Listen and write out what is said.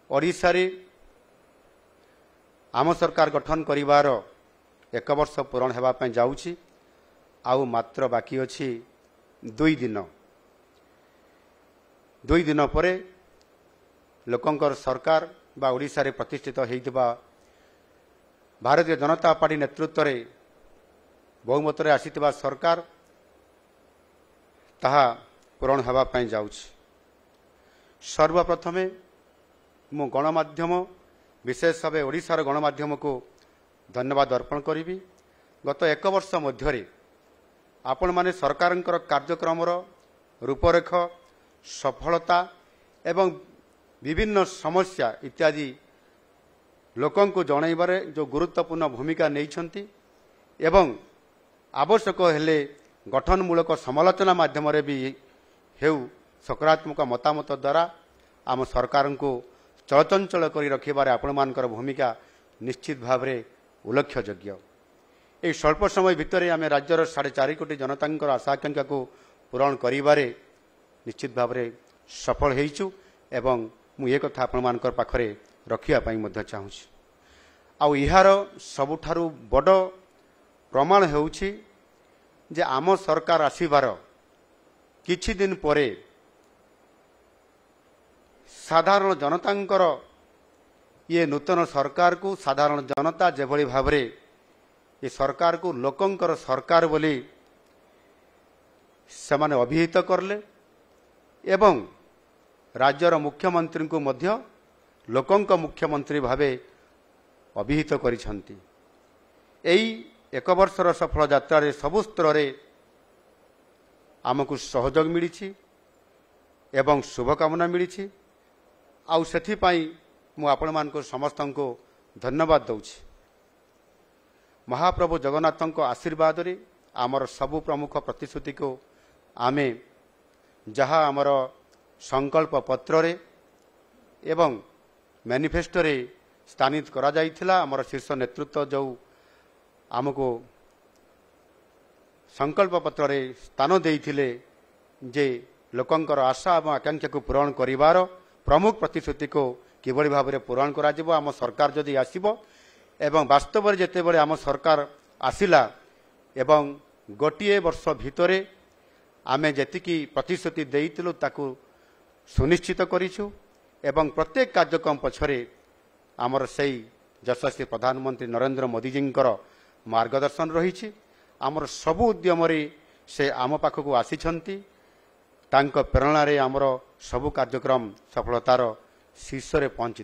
ओडिशा रे आम सरकार गठन करिवार 1 वर्ष पूरण हेबा पय जाउछि आउ मात्र बाकी अछि 2 दिन परे लोकंकर सरकार बा ओडिशा रे प्रतिष्ठित हेइतबा भारतीय जनता पार्टी नेतृत्व रे बहुमत रे आसीतबा सरकार ताहा पूरण हेबा पय जाउछि। सर्वप्रथमे मु गणमाध्यम विशेष भाव ओडिशार गणमाध्यम को धन्यवाद अर्पण करी। गत 1 वर्ष मध्य आपण माने सरकारंकर कार्यक्रम रूपरेख सफलता एवं विभिन्न समस्या इत्यादि लोकं को जनइबारे जो गुरुत्वपूर्ण भूमिका नहीं एवं आवश्यक हेले गठनमूलक समालोचना माध्यम भी हेउ सकारात्मक मतामत द्वारा आम सरकार को चलचंचल कर रखिबारे आपण मानकर भूमिका निश्चित भाव में उल्लेखयोग्य। यह स्वल्प समय भितर आम राज्यर 4.5 कोटी जनता आशा आकांक्षा को पूरण करिबारे निश्चित भाव में सफल होइछु एवं मु ये कथा आपण मानकर पाखरे रखिया पई मध्य चाहूछि। आउ इहार सबुठारु बड़ प्रमाण हेउछि जे आम सरकार आसीबार किछि दिन परे साधारण जनतांकर ये नूतन सरकार को साधारण जनता जेभली भावरे ये सरकार को लोकंकर सरकार बोली सेमाने अभिहित करले एवं राज्यर मुख्यमंत्री को मध्य लोकंक मुख्यमंत्री भावे अभिहित करिसंती। एई 1 वर्षर सफल यात्रा रे सबु स्तर रे आमको सहयोग मिली एवं शुभकामना मिली। आउ सेथि पई मु आपण मानको समस्त को धन्यवाद दउछि। महाप्रभु जगन्नाथों को आशीर्वाद रे आमर सबु प्रमुख प्रतिश्रुति को आमे जहाँ आमर संकल्प पत्र रे एवं मैनिफेस्टो रे स्थानित करा जाइथिला आमर शीर्ष नेतृत्व जो आमको संकल्प पत्र रे स्थान देइथिले जे लोकंकर आशा एवं आकांक्षा को पूरण करिवार प्रमुख प्रतिश्रुति को किभली भाव में पूरण करा जिवो आम सरकार जदि आसीबो एवं वास्तव में जेते बळे आम सरकार आसिला एवं गोटिए वर्ष भितरे आमे जेतिकी प्रतिश्रुति देइतिलु ताकू सुनिश्चित करिछु एवं प्रत्येक कार्यक्रम पछरे आमर सेई यशस्वी प्रधानमंत्री नरेंद्र मोदी जींकर मार्गदर्शन रही। आमर सबु उद्यम से आम पाखक आसीछंती तांको प्रेरणा रे आमर सबु कार्यक्रम सफलतार शीर्ष रे पहुंची।